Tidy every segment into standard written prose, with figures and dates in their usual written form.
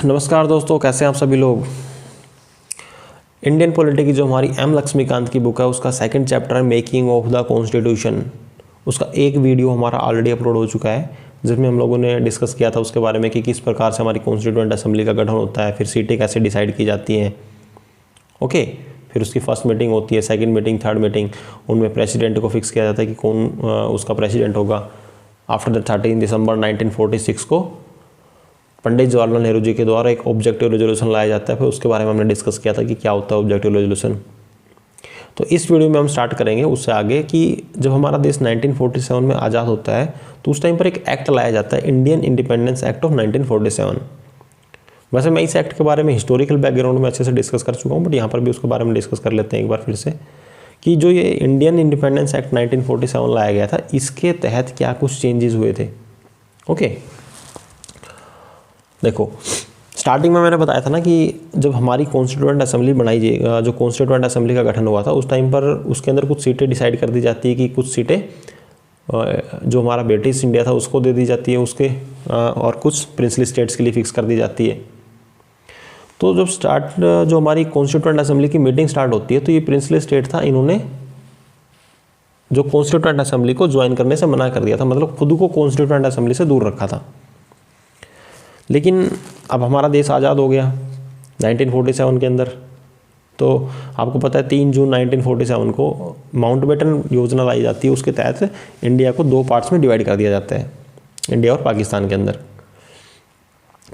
नमस्कार दोस्तों, कैसे हैं आप सभी लोग। इंडियन पॉलिटी की जो हमारी एम लक्ष्मीकांत की बुक है उसका सेकंड चैप्टर है मेकिंग ऑफ द कॉन्स्टिट्यूशन। उसका एक वीडियो हमारा ऑलरेडी अपलोड हो चुका है जिसमें हम लोगों ने डिस्कस किया था उसके बारे में कि किस प्रकार से हमारी कॉन्स्टिट्यूएंट असेंबली का गठन होता है, फिर सीटें कैसे डिसाइड की जाती हैं। ओके, फिर उसकी फर्स्ट मीटिंग होती है, सेकंड मीटिंग, थर्ड मीटिंग, उनमें प्रेसिडेंट को फिक्स किया जाता है कि कौन उसका प्रेसिडेंट होगा। आफ्टर द 13 दिसंबर 1946 को पंडित जवाहरलाल नेहरू जी के द्वारा एक ऑब्जेक्टिव रेजोल्यूशन लाया जाता है। फिर उसके बारे में हमने डिस्कस किया था कि क्या होता है ऑब्जेक्टिव रेजोल्यूशन। तो इस वीडियो में हम स्टार्ट करेंगे उससे आगे कि जब हमारा देश 1947 में आज़ाद होता है तो उस टाइम पर एक एक्ट लाया जाता है, इंडियन इंडिपेंडेंस एक्ट ऑफ 1947। वैसे मैं इस एक्ट के बारे में हिस्टोरिकल बैकग्राउंड में अच्छे से डिस्कस कर चुका हूँ, बट यहाँ पर भी उसके बारे में डिस्कस कर लेते हैं एक बार फिर से कि जो ये इंडियन इंडिपेंडेंस एक्ट 1947 लाया गया था इसके तहत क्या कुछ चेंजेस हुए थे। ओके, देखो स्टार्टिंग में मैंने बताया था ना कि जब हमारी कॉन्स्टिट्यूएंट असेंबली बनाई जाए, जो कॉन्स्टिट्यूएंट असेंबली का गठन हुआ था उस टाइम पर उसके अंदर कुछ सीटें डिसाइड कर दी जाती है कि कुछ सीटें जो हमारा ब्रिटिश इंडिया था उसको दे दी जाती है उसके, और कुछ प्रिंसली स्टेट्स के लिए फिक्स कर दी जाती है। तो जब जो हमारी कॉन्स्टिट्यूएंट असेंबली की मीटिंग स्टार्ट होती है तो ये प्रिंसली स्टेट था, इन्होंने जो कॉन्स्टिट्यूएंट असेंबली को ज्वाइन करने से मना कर दिया था, मतलब खुद को कॉन्स्टिट्यूएंट असेंबली से दूर रखा था। लेकिन अब हमारा देश आज़ाद हो गया 1947 के अंदर। तो आपको पता है 3 जून 1947 को माउंटबेटन योजना लाई जाती है, उसके तहत इंडिया को 2 पार्ट्स में डिवाइड कर दिया जाता है, इंडिया और पाकिस्तान के अंदर।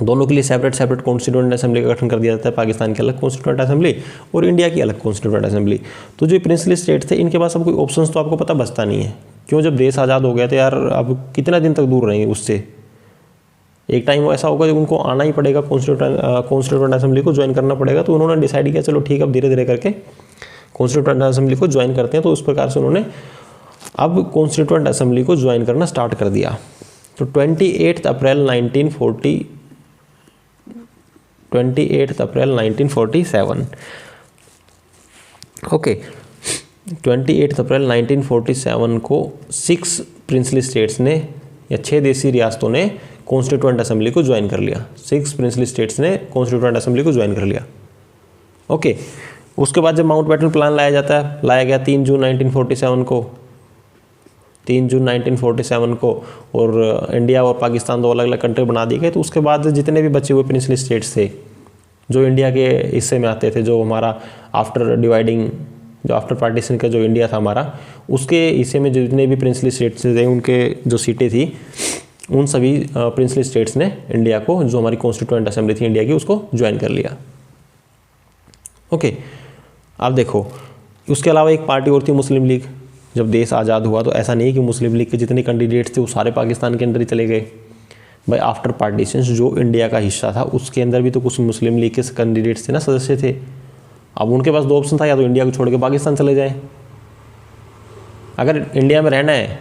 दोनों के लिए सेपरेट कॉन्स्टिट्यूएंट असेंबली का गठन कर दिया जाता है, पाकिस्तान की अलग कॉन्स्टिट्यूएंट असेंबली और इंडिया की अलग कॉन्स्टिट्यूएंट असेंबली। तो जो प्रिंसली स्टेट थे इनके पास अब कोई ऑप्शंस तो आपको पता बचता नहीं है, क्यों, जब देश आज़ाद हो गया तो यार अब कितना दिन तक दूर रहेंगे उससे। एक टाइम ऐसा होगा जब उनको आना ही पड़ेगा, कॉन्स्टिट्यूएंट असेंबली को ज्वाइन करना पड़ेगा। तो उन्होंने डिसाइड किया चलो ठीक है अब धीरे धीरे करके कॉन्स्टिट्यूएंट असेंबली को ज्वाइन करते हैं। तो उस प्रकार से उन्होंने अब कॉन्स्टिट्यूएंट असेंबली को ज्वाइन करना स्टार्ट कर दिया। तो 28 अप्रैल 1947 ओके, 28 अप्रैल 1947 को 6 प्रिंसली स्टेट्स ने या 6 देशी रियासतों ने कॉन्स्टिट्यूएंट असेंबली को ज्वाइन कर लिया। 6 प्रिंसली स्टेट्स ने कॉन्स्टिट्यूएंट असेंबली को ज्वाइन कर लिया। ओके, उसके बाद जब माउंटबेटन प्लान लाया गया 3 जून 1947 को, 3 जून 1947 को, और इंडिया और पाकिस्तान 2 अलग अलग कंट्री बना दिए गए। तो उसके बाद जितने भी बचे हुए प्रिंसली स्टेट्स थे जो इंडिया के हिस्से में आते थे, जो हमारा आफ्टर पार्टीशन का जो इंडिया था हमारा, उसके हिस्से में जितने भी प्रिंसली स्टेट्स थे उनके जो सीटें थी उन सभी प्रिंसली स्टेट्स ने इंडिया को, जो हमारी कॉन्स्टिट्यूएंट असेंबली थी इंडिया की, उसको ज्वाइन कर लिया। ओके, अब देखो उसके अलावा एक पार्टी और थी मुस्लिम लीग। जब देश आज़ाद हुआ तो ऐसा नहीं कि मुस्लिम लीग के जितने कैंडिडेट्स थे वो सारे पाकिस्तान के अंदर ही चले गए भाई। आफ्टर पार्टीशन जो इंडिया का हिस्सा था उसके अंदर भी तो कुछ मुस्लिम लीग के कैंडिडेट्स थे ना, सदस्य थे। अब उनके पास 2 ऑप्शन था, या तो इंडिया को छोड़ के पाकिस्तान चले जाएं। अगर इंडिया में रहना है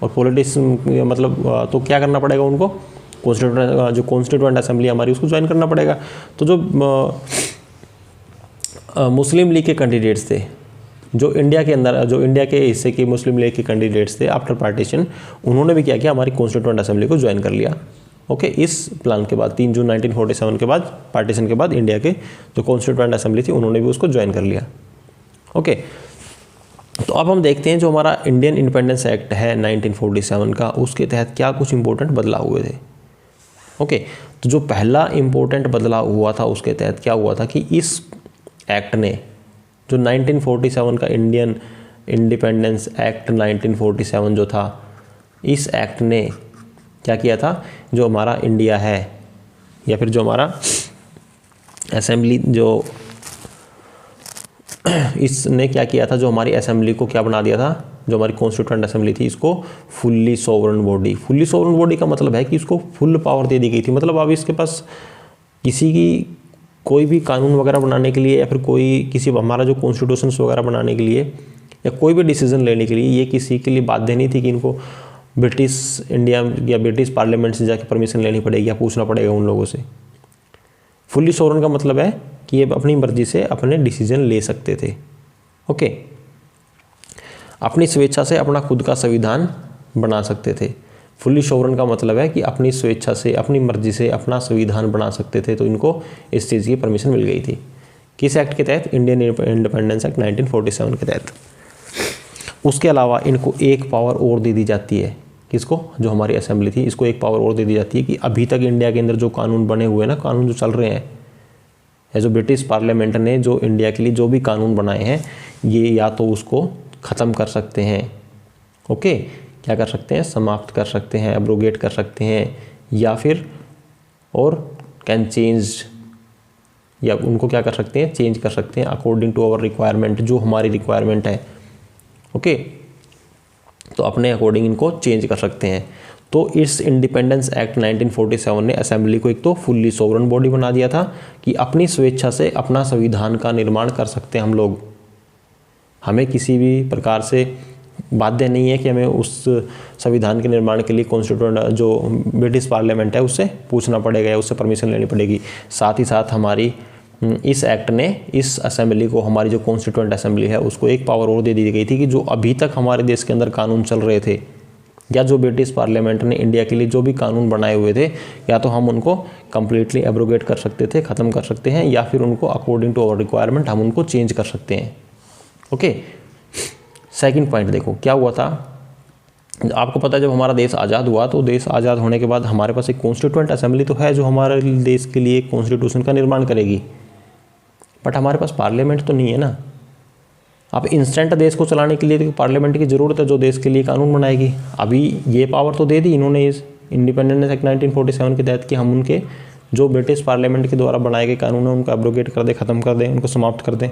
और पॉलिटिक्स मतलब तो क्या करना पड़ेगा उनको, कॉन्स्टिट्यूएंट असेंबली हमारी उसको ज्वाइन करना पड़ेगा। तो जो मुस्लिम लीग के कैंडिडेट्स थे, जो इंडिया के अंदर, जो इंडिया के हिस्से के मुस्लिम लीग के कैंडिडेट्स थे आफ्टर पार्टीशन, उन्होंने भी क्या किया, हमारी कॉन्स्टिट्यूएंट असेंबली को ज्वाइन कर लिया। ओके, इस प्लान के बाद 3 जून 1947 के बाद, पार्टीशन के बाद, इंडिया के जो कॉन्स्टिट्यूएंट असेंबली थी उन्होंने भी उसको ज्वाइन कर लिया। ओके, तो अब हम देखते हैं जो हमारा इंडियन इंडिपेंडेंस एक्ट है 1947 का, उसके तहत क्या कुछ इंपॉर्टेंट बदलाव हुए थे। ओके, तो जो पहला इंपॉर्टेंट बदलाव हुआ था उसके तहत क्या हुआ था कि इस एक्ट ने, जो 1947 का इंडियन इंडिपेंडेंस एक्ट 1947 जो था, इस एक्ट ने क्या किया था, जो हमारा इंडिया है या फिर जो हमारा असेंबली, जो इसने क्या किया था, जो हमारी असेंबली को क्या बना दिया था, जो हमारी कॉन्स्टिट्यूएंट असेंबली थी इसको fully sovereign body. Fully sovereign body का मतलब है कि इसको फुल पावर दे दी गई थी। मतलब अब इसके पास किसी की कोई भी कानून वगैरह बनाने के लिए या फिर किसी हमारा जो कॉन्स्टिट्यूशंस वगैरह बनाने के लिए या कोई भी डिसीजन लेने के लिए ये किसी के लिए बाध्य नहीं थी कि इनको ब्रिटिश इंडिया या ब्रिटिश पार्लियामेंट से जाके परमिशन लेनी पड़ेगी या पूछना पड़ेगा उन लोगों से। फुल्ली सोवरेन का मतलब है कि ये अपनी मर्जी से अपने डिसीजन ले सकते थे। ओके, अपनी स्वेच्छा से अपना खुद का संविधान बना सकते थे। फुल्ली सोवरन का मतलब है कि अपनी स्वेच्छा से, अपनी मर्जी से अपना संविधान बना सकते थे, तो इनको इस चीज़ की परमिशन मिल गई थी। किस एक्ट के तहत? इंडियन इंडिपेंडेंस एक्ट 1947 के तहत। उसके अलावा इनको एक पावर और दे दी जाती है। किसको? जो हमारी असेंबली थी, इसको एक पावर और दे दी जाती है कि अभी तक इंडिया के अंदर जो कानून बने हुए हैं ना, कानून जो चल रहे हैं, या जो ब्रिटिश पार्लियामेंट ने जो इंडिया के लिए जो भी कानून बनाए हैं, ये या तो उसको ख़त्म कर सकते हैं, ओके, क्या कर सकते हैं? समाप्त कर सकते हैं, एब्रोगेट कर सकते हैं, या फिर और कैन चेंज, या उनको क्या कर सकते हैं? चेंज कर सकते हैं अकॉर्डिंग टू आवर रिक्वायरमेंट, जो हमारी रिक्वायरमेंट है, ओके, तो अपने अकॉर्डिंग इनको चेंज कर सकते हैं। तो इस इंडिपेंडेंस एक्ट 1947 ने असेंबली को एक तो फुल्ली सोवरन बॉडी बना दिया था कि अपनी स्वेच्छा से अपना संविधान का निर्माण कर सकते हैं हम लोग। हमें किसी भी प्रकार से बाध्य नहीं है कि हमें उस संविधान के निर्माण के लिए कॉन्स्टिट्यूएंट जो ब्रिटिश पार्लियामेंट है उससे पूछना पड़ेगा या उससे परमिशन लेनी पड़ेगी। साथ ही साथ हमारी इस एक्ट ने इस असेंबली को, हमारी जो कॉन्स्टिट्यूएंट असेंबली है, उसको एक पावर और दे दी गई थी कि जो अभी तक हमारे देश के अंदर कानून चल रहे थे, या जो ब्रिटिश पार्लियामेंट ने इंडिया के लिए जो भी कानून बनाए हुए थे, या तो हम उनको कम्प्लीटली एब्रोगेट कर सकते थे, ख़त्म कर सकते हैं, या फिर उनको अकॉर्डिंग टू आवर रिक्वायरमेंट हम उनको चेंज कर सकते हैं, ओके। सेकंड पॉइंट देखो क्या हुआ था। आपको पता है जब हमारा देश आज़ाद हुआ, तो देश आज़ाद होने के बाद हमारे पास एक कॉन्स्टिट्यूएंट असेंबली तो है जो हमारे देश के लिए कॉन्स्टिट्यूशन का निर्माण करेगी, बट हमारे पास पार्लियामेंट तो नहीं है ना। अब इंस्टेंट देश को चलाने के लिए तो पार्लियामेंट की ज़रूरत है जो देश के लिए कानून बनाएगी। अभी ये पावर तो दे दी इन्होंने इस इंडिपेंडेंस एक्ट 1947 के तहत कि हम उनके जो ब्रिटिश पार्लियामेंट के द्वारा बनाए गए कानून है उनको एब्रोगेट कर दें, ख़त्म कर दें, उनको समाप्त कर दें,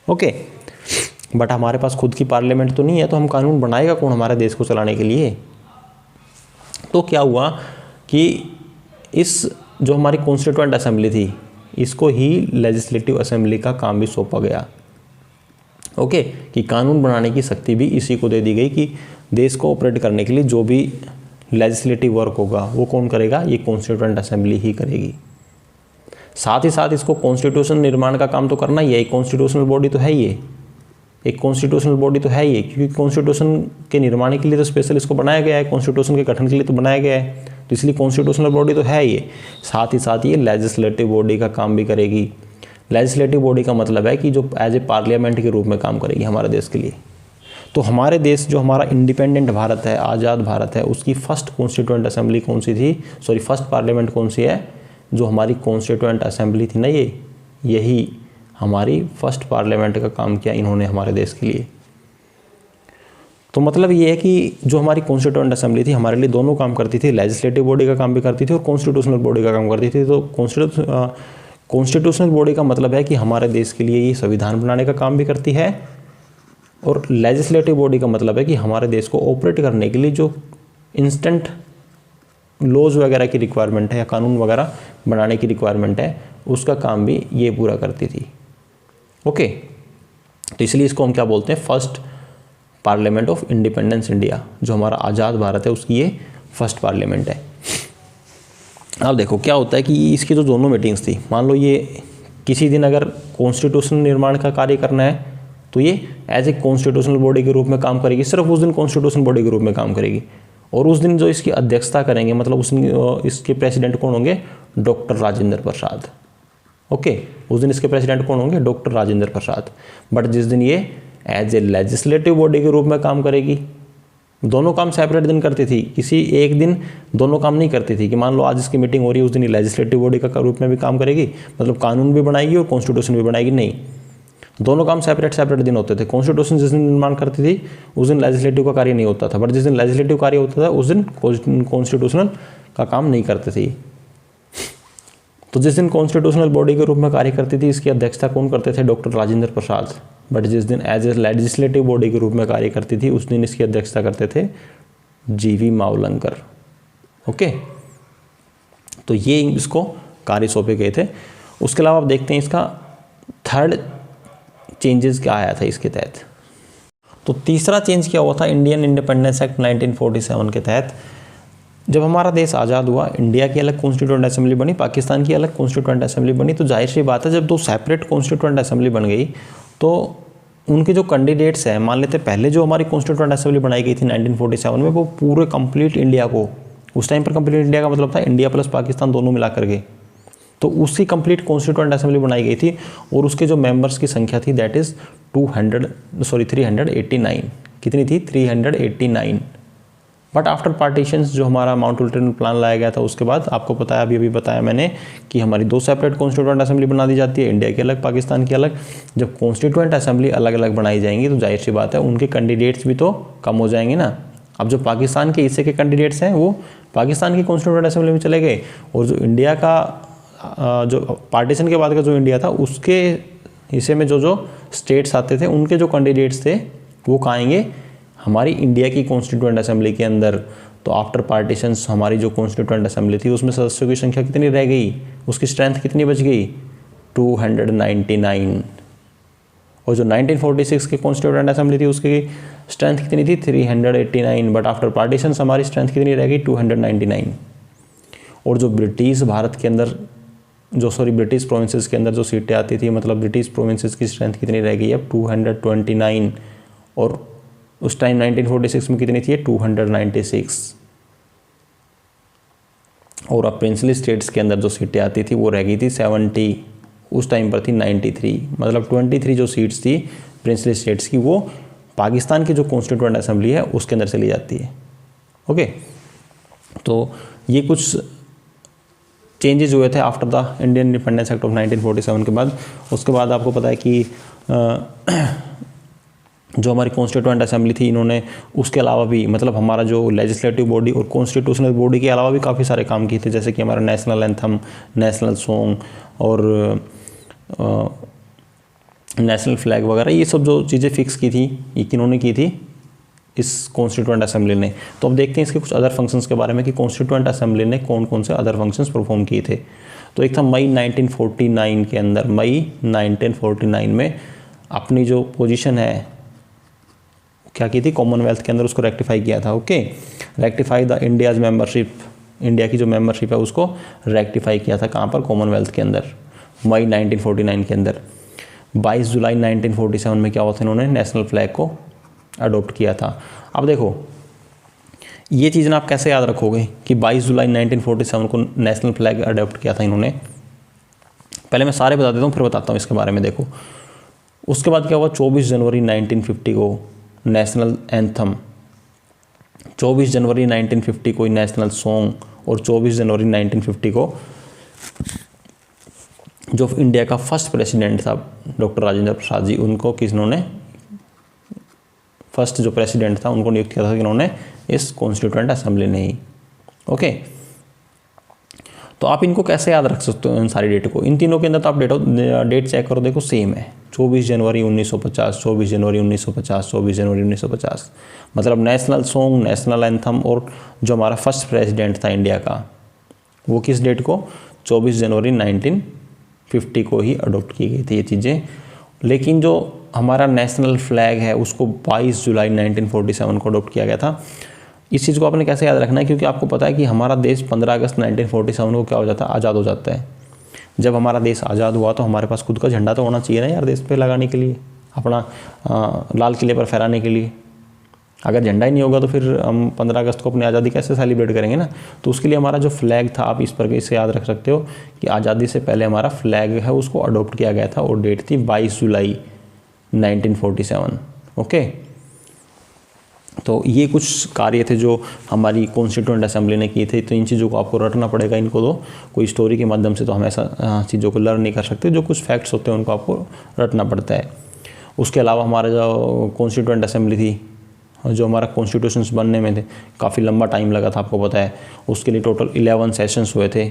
ओके। बट हमारे पास खुद की पार्लियामेंट तो नहीं है, तो हम कानून बनाएगा कौन हमारे देश को चलाने के लिए? तो क्या हुआ कि इस जो हमारी कॉन्स्टिट्यूएंट असेंबली थी, इसको ही लेजिस्लेटिव असेंबली का काम भी सौंपा गया, ओके, कि कानून बनाने की शक्ति भी इसी को दे दी गई कि देश को ऑपरेट करने के लिए जो भी लेजिस्लेटिव वर्क होगा वो कौन करेगा? ये कॉन्स्टिट्यूएंट असेंबली ही करेगी। साथ ही साथ इसको कॉन्स्टिट्यूशन निर्माण का काम तो करना ही है, एक कॉन्स्टिट्यूशनल बॉडी तो है ही, एक कॉन्स्टिट्यूशनल बॉडी तो है ही, क्योंकि कॉन्स्टिट्यूशन के निर्माण के लिए तो स्पेशल इसको बनाया गया है, कॉन्स्टिट्यूशन के गठन के लिए तो बनाया गया है, तो इसलिए कॉन्स्टिट्यूशनल बॉडी तो है ये। साथ ही साथ ये लेजिस्लेटिव बॉडी का काम भी करेगी। लेजिस्लेटिव बॉडी का मतलब है कि जो एज ए पार्लियामेंट के रूप में काम करेगी हमारे देश के लिए। तो हमारे देश जो हमारा इंडिपेंडेंट भारत है, आज़ाद भारत है, उसकी फर्स्ट कॉन्स्टिट्यूएंट असेंबली कौन सी थी? सॉरी, फर्स्ट पार्लियामेंट कौन सी है? जो हमारी कॉन्स्टिट्यूएंट असेंबली थी ना, यही हमारी फर्स्ट पार्लियामेंट का काम किया इन्होंने हमारे देश के लिए। तो मतलब ये है कि जो हमारी कॉन्स्टिट्यूएंट असेंबली थी हमारे लिए दोनों काम करती थी, लेजिस्लेटिव बॉडी का काम भी करती थी और कॉन्स्टिट्यूशनल बॉडी का काम करती थी। तो कॉन्स्टिट्यूशनल बॉडी का मतलब है कि हमारे देश के लिए ये संविधान बनाने का काम भी करती है, और लेजिस्लेटिव बॉडी का मतलब है कि हमारे देश को ऑपरेट करने के लिए जो इंस्टेंट लॉज वगैरह की रिक्वायरमेंट है या कानून वगैरह बनाने की रिक्वायरमेंट है, उसका काम भी ये पूरा करती थी, ओके। तो इसलिए इसको हम क्या बोलते हैं? First parliament of independence India. जो हमारा आज़ाद भारत है उसकी ये फर्स्ट पार्लियामेंट है। अब देखो क्या होता है कि इसकी जो दोनों मीटिंग्स थी, मान लो ये किसी दिन अगर कॉन्स्टिट्यूशन निर्माण का कार्य करना है तो ये एज ए कॉन्स्टिट्यूशनल बॉडी के रूप में काम करेगी, सिर्फ उस दिन कॉन्स्टिट्यूशनल बॉडी के रूप में काम करेगी। और उस दिन जो इसकी अध्यक्षता करेंगे, मतलब इसके प्रेसिडेंट कौन होंगे? Doctor Rajendra Prasad, okay. उस दिन इसके प्रेसिडेंट कौन होंगे? डॉक्टर राजेंद्र प्रसाद। बट जिस दिन ये एज ए लेजिस्लेटिव बॉडी के रूप में काम करेगी, दोनों काम सेपरेट दिन करती थी, किसी एक दिन दोनों काम नहीं करती थी कि मान लो आज इसकी मीटिंग हो रही है, उस दिन ये लेजिस्लेटिव बॉडी का रूप में भी काम करेगी, मतलब कानून भी बनाएगी और कॉन्स्टिट्यूशन भी बनाएगी, नहीं, दोनों काम सेपरेट दिन होते थे। कॉन्स्टिट्यूशन जिस दिन निर्माण करती थी उस दिन लेजिस्लेटिव का कार्य नहीं होता था, बट जिस दिन लेजिस्लेटिव कार्य होता था उस दिन कॉन्स्टिट्यूशनल का काम नहीं करते थे। तो जिस दिन कॉन्स्टिट्यूशनल बॉडी के रूप में कार्य करती थी इसकी अध्यक्षता कौन करते थे? डॉक्टर राजेंद्र प्रसाद। बट जिस दिन एज ए लेजिस्लेटिव बॉडी के रूप में कार्य करती थी उस दिन इसकी अध्यक्षता करते थे जीवी मावलंकर, ओके। तो ये इसको कार्य सौंपे गए थे। उसके अलावा आप देखते हैं इसका थर्ड चेंजेस क्या आया था इसके तहत। तो तीसरा चेंज क्या हुआ था इंडियन इंडिपेंडेंस एक्ट 1947 के तहत। जब हमारा देश आज़ाद हुआ, इंडिया की अलग कॉन्स्टिट्यूएंट असेंबली बनी, पाकिस्तान की अलग कॉन्स्टिट्यूएंट असेंबली बनी, तो जाहिर सी बात है जब दो सेपरेट कॉन्स्टिट्यूएंट असेंबली बन गई तो उनके जो कैंडिडेट्स हैं, मान लेते पहले जो हमारी कॉन्स्टिट्यूएंट असेंबली बनाई गई थी 1947 में, वो पूरे कंप्लीट इंडिया को, उस टाइम पर कंप्लीट इंडिया का मतलब था इंडिया प्लस पाकिस्तान दोनों मिला करके, तो उसकी कंप्लीट कॉन्स्टिट्यूएंट असेंबली बनाई गई थी और उसके जो मेंबर्स की संख्या थी दैट इज़ 389। कितनी थी? 389। बट आफ्टर पार्टीशंस जो हमारा माउंटबेटन प्लान लाया गया था, उसके बाद आपको पता है, अभी बताया मैंने कि हमारी 2 सेपरेट कॉन्स्टिट्यूएंट असेंबली बना दी जाती है, इंडिया की अलग, पाकिस्तान की अलग। जब कॉन्स्टिट्यूएंट असेंबली अलग अलग बनाई जाएंगी तो जाहिर सी बात है उनके कैंडिडेट्स भी तो कम हो जाएंगे ना। अब जो पाकिस्तान के हिस्से के कैंडिडेट्स हैं वो पाकिस्तान की कॉन्स्टिट्यूएंट असेंबली में चले गए, और जो इंडिया का जो पार्टीशन के बाद का जो इंडिया था उसके हिस्से में जो स्टेट्स आते थे उनके जो कैंडिडेट्स थे वो कहाँ आएंगे? हमारी इंडिया की कॉन्स्टिट्यूएंट असेंबली के अंदर। तो आफ्टर पार्टीशंस हमारी जो कॉन्स्टिट्यूएंट असेंबली थी उसमें सदस्यों की संख्या कितनी रह गई? उसकी स्ट्रेंथ कितनी बच गई? 299। और जो 1946 की कॉन्स्टिट्यूएंट असेंबली थी उसकी स्ट्रेंथ कितनी थी? 389। बट आफ्टर पार्टीशंस हमारी स्ट्रेंथ कितनी रह गई? 299। और जो ब्रिटिश भारत के अंदर ब्रिटिश प्रोविंसेस के अंदर जो सीटें आती थी, मतलब ब्रिटिश प्रोविंसेस की स्ट्रेंथ कितनी रह गई? अब 229। और उस टाइम 1946 में कितनी थी? 296। और अब प्रिंसली स्टेट्स के अंदर जो सीटें आती थी वो रह गई थी 70, उस टाइम पर थी 93। मतलब 23 जो सीट्स थी प्रिंसली स्टेट्स की वो पाकिस्तान की जो कॉन्स्टिट्यूएंट असेंबली है उसके अंदर चली जाती है। ओके, तो ये कुछ चेंजेस हुए थे after the Indian independence act of 1947 के बाद। उसके बाद आपको पता है कि जो हमारी कॉन्स्टिट्यूएंट असेंबली थी, इन्होंने उसके अलावा भी, मतलब हमारा जो लेजिस्लेटिव बॉडी और कॉन्स्टिट्यूशनल बॉडी के अलावा भी काफ़ी सारे काम किए थे, जैसे कि हमारा नेशनल एंथम, नेशनल सॉन्ग और नेशनल फ्लैग वगैरह, ये सब जो चीज़ें फिक्स की थी ये किन्होंने की थी? इस कॉन्स्टिट्यूएंट असेंबली ने। तो अब देखते हैं इसके कुछ अदर फंक्शंस के बारे में कि कॉन्स्टिट्यूएंट असेंबली ने कौन कौन से अदर फंक्शंस परफॉर्म किए थे। तो एक था मई 1949 के अंदर, मई 1949 में अपनी जो पोजीशन है क्या की थी? कॉमनवेल्थ के अंदर उसको रेक्टिफाई किया था। Okay, rectify the India's membership, India की जो मेंबरशिप है उसको रेक्टिफाई किया था। कहाँ पर? कॉमनवेल्थ के अंदर, मई 1949 के अंदर। 22 जुलाई 1947 में क्या हुआ था? इन्होंने नेशनल फ्लैग को अडोप्ट किया था। अब देखो ये चीज़ ना आप कैसे याद रखोगे कि 22 जुलाई 1947 को नेशनल फ्लैग अडोप्ट किया था इन्होंने? पहले मैं सारे बता देता हूँ, फिर बताता हूँ इसके बारे में। देखो उसके बाद क्या हुआ? 24 जनवरी 1950 को नेशनल एंथम, 24 जनवरी 1950 को नेशनल सॉन्ग, और 24 जनवरी 1950 को जो इंडिया का फर्स्ट प्रेसिडेंट था डॉक्टर राजेंद्र प्रसाद जी, उनको किन्होंने, फर्स्ट जो प्रेसिडेंट था उनको नियुक्त किया था इन्होंने इस कॉन्स्टिट्यूएंट असेंबली ने ही। ओके, तो आप इनको कैसे याद रख सकते हो इन सारी डेट को? इन तीनों के अंदर तो आप डेट चेक करो, देखो सेम है, 24 जनवरी 1950, 24 जनवरी 1950, 24 जनवरी 1950। मतलब नेशनल सॉन्ग, नेशनल एंथम और जो हमारा फर्स्ट प्रेसिडेंट था इंडिया का वो किस डेट को? 24 जनवरी 1950 को ही अडोप्ट की गई थी ये चीज़ें। लेकिन जो हमारा नेशनल फ्लैग है उसको 22 जुलाई 1947 को अडोप्ट किया गया था। इस चीज़ को आपने कैसे याद रखना है? क्योंकि आपको पता है कि हमारा देश 15 अगस्त 1947 को क्या हो जाता है? आज़ाद हो जाता है। जब हमारा देश आज़ाद हुआ तो हमारे पास खुद का झंडा तो होना चाहिए ना यार, देश पे लगाने के लिए, अपना लाल किले पर फहराने के लिए। अगर झंडा ही नहीं होगा तो फिर हम 15 अगस्त को अपनी आज़ादी कैसे सेलिब्रेट करेंगे ना? तो उसके लिए हमारा जो फ्लैग था, आप इस पर इसे याद रख सकते हो कि आज़ादी से पहले हमारा फ्लैग है उसको अडोप्ट किया गया था और डेट थी 22 जुलाई 1947। ओके, तो ये कुछ कार्य थे जो हमारी कॉन्स्टिट्यूएंट असेंबली ने किए थे। तो इन चीज़ों को आपको रटना पड़ेगा, इनको तो कोई स्टोरी के माध्यम से तो हम ऐसा चीज़ों को लर्न नहीं कर सकते, जो कुछ फैक्ट्स होते हैं उनको आपको रटना पड़ता है। उसके अलावा हमारा जो कॉन्स्टिट्यूएंट असेंबली थी, जो हमारा कॉन्स्टिट्यूशंस बनने में थे, काफ़ी लंबा टाइम लगा था, आपको पता है। उसके लिए टोटल 11 सेशंस हुए थे।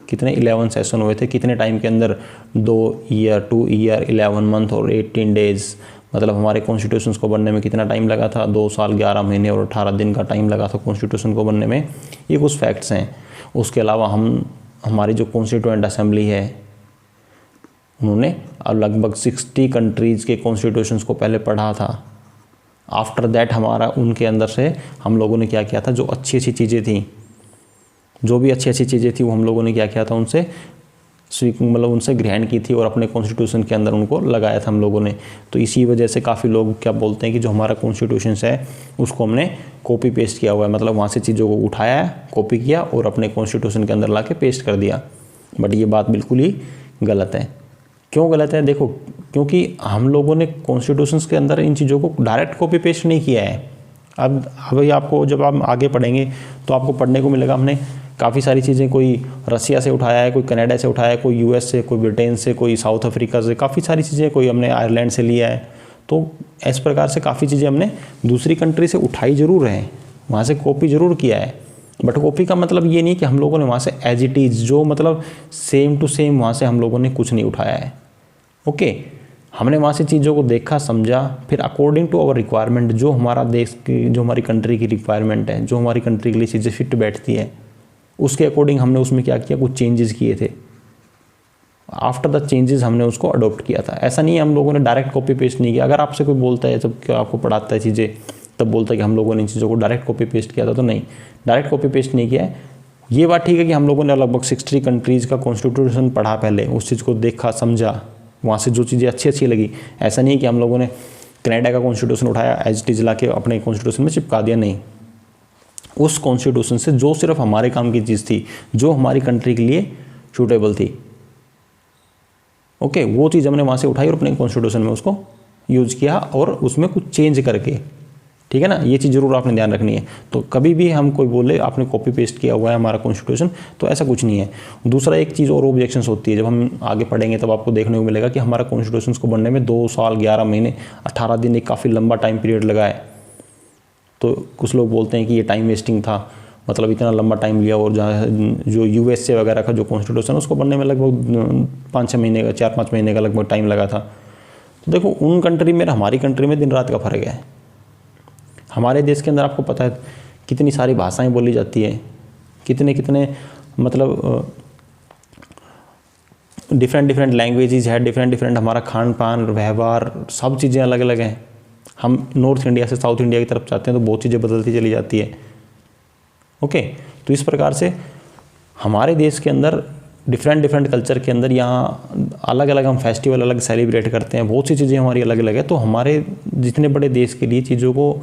कितने? 11 सेशन हुए थे। कितने टाइम के अंदर? 2 ईयर, 2 ईयर, 11 मंथ और 18 डेज़। मतलब हमारे कॉन्स्टिट्यूशंस को बनने में कितना टाइम लगा था? 2 साल 11 महीने और 18 दिन का टाइम लगा था कॉन्स्टिट्यूशन को बनने में। ये कुछ फैक्ट्स हैं। उसके अलावा हमारी जो कॉन्स्टिट्यूएंट असेंबली है उन्होंने लगभग 60 कंट्रीज़ के कॉन्स्टिट्यूशंस को पहले पढ़ा था। आफ्टर दैट हमारा उनके अंदर से हम लोगों ने क्या किया था, जो अच्छी अच्छी चीज़ें थी, जो भी अच्छी अच्छी चीज़ें थी वो हम लोगों ने क्या किया था, उनसे मतलब उनसे ग्रहण की थी और अपने कॉन्स्टिट्यूशन के अंदर उनको लगाया था हम लोगों ने। तो इसी वजह से काफ़ी लोग क्या बोलते हैं कि जो हमारा कॉन्स्टिट्यूशन है उसको हमने कॉपी पेस्ट किया हुआ है, मतलब वहाँ से चीज़ों को उठाया, कॉपी किया और अपने कॉन्स्टिट्यूशन के अंदर ला के पेस्ट कर दिया। बट ये बात बिल्कुल ही गलत है। क्यों गलत है? देखो, क्योंकि हम लोगों ने कॉन्स्टिट्यूशन के अंदर इन चीज़ों को डायरेक्ट कॉपी पेस्ट नहीं किया है। अब आपको जब आप आगे पढ़ेंगे तो आपको पढ़ने को मिलेगा हमने काफ़ी सारी चीज़ें, कोई रसिया से उठाया है, कोई कनाडा से उठाया है, कोई यूएस से, कोई ब्रिटेन से, कोई साउथ अफ्रीका से, काफ़ी सारी चीज़ें, कोई हमने आयरलैंड से लिया है। तो इस प्रकार से काफ़ी चीज़ें हमने दूसरी कंट्री से उठाई ज़रूर है, वहाँ से कॉपी ज़रूर किया है। बट कॉपी का मतलब ये नहीं कि हम लोगों ने वहाँ से एज इट इज़ जो मतलब सेम टू सेम वहाँ से हम लोगों ने कुछ नहीं उठाया है। ओके, हमने वहाँ से चीज़ों को देखा, समझा, फिर अकॉर्डिंग टू आवर रिक्वायरमेंट, जो हमारा देश की, जो हमारी कंट्री की रिक्वायरमेंट है, जो हमारी कंट्री के लिए चीज़ें फिट बैठती है, उसके अकॉर्डिंग हमने उसमें क्या किया, कुछ चेंजेस किए थे। आफ्टर द चेंजेस हमने उसको अडॉप्ट किया था। ऐसा नहीं है हम लोगों ने डायरेक्ट कॉपी पेस्ट नहीं किया। अगर आपसे कोई बोलता है, जब आपको पढ़ाता है चीज़ें, तब बोलता है कि हम लोगों ने इन चीज़ों को डायरेक्ट कॉपी पेस्ट किया था, तो नहीं, डायरेक्ट कॉपी पेस्ट नहीं किया है। ये बात ठीक है कि हम लोगों ने लगभग 60 कंट्रीज़ का कॉन्स्टिट्यूशन पढ़ा, पहले उस चीज़ को देखा, समझा, वहाँ से जो चीज़ें अच्छी लगी। ऐसा नहीं है कि हम लोगों ने कनाडा का कॉन्स्टिट्यूशन उठाया, एज इट इज़ ला के अपने कॉन्स्टिट्यूशन में चिपका दिया, नहीं। उस कॉन्स्टिट्यूशन से जो सिर्फ हमारे काम की चीज़ थी, जो हमारी कंट्री के लिए सूटेबल थी, ओके, वो चीज़ हमने वहाँ से उठाई और अपने कॉन्स्टिट्यूशन में उसको यूज़ किया और उसमें कुछ चेंज करके, ठीक है ना। ये चीज़ ज़रूर आपने ध्यान रखनी है। तो कभी भी हम कोई बोले आपने कॉपी पेस्ट किया हुआ है हमारा कॉन्स्टिट्यूशन, तो ऐसा कुछ नहीं है। दूसरा एक चीज़ और ऑब्जेक्शंस होती है, जब हम आगे पढ़ेंगे तब आपको देखने को मिलेगा कि हमारा कॉन्स्टिट्यूशन को बनने में 2 साल 11 महीने 18 दिन, एक काफ़ी लंबा टाइम पीरियड लगा है। तो कुछ लोग बोलते हैं कि ये टाइम वेस्टिंग था, मतलब इतना लंबा टाइम लिया, और जहाँ जो यूएसए वगैरह का जो कॉन्स्टिट्यूशन उसको बनने में लगभग 5-6 महीने का, 4-5 महीने का लगभग टाइम लगा था। तो देखो, उन कंट्री में, हमारी कंट्री में दिन रात का फ़र्क है। हमारे देश के अंदर आपको पता है कितनी सारी भाषाएं बोली जाती है, कितने मतलब डिफरेंट लैंग्वेजेस है, डिफरेंट हमारा खान पान, व्यवहार, सब चीज़ें अलग अलग हैं। हम नॉर्थ इंडिया से साउथ इंडिया की तरफ जाते हैं तो बहुत चीज़ें बदलती चली जाती है। ओके, तो इस प्रकार से हमारे देश के अंदर डिफरेंट कल्चर के अंदर यहाँ अलग अलग हम फेस्टिवल अलग सेलिब्रेट करते हैं, बहुत सी चीज़ें हमारी अलग अलग है। तो हमारे जितने बड़े देश के लिए चीज़ों को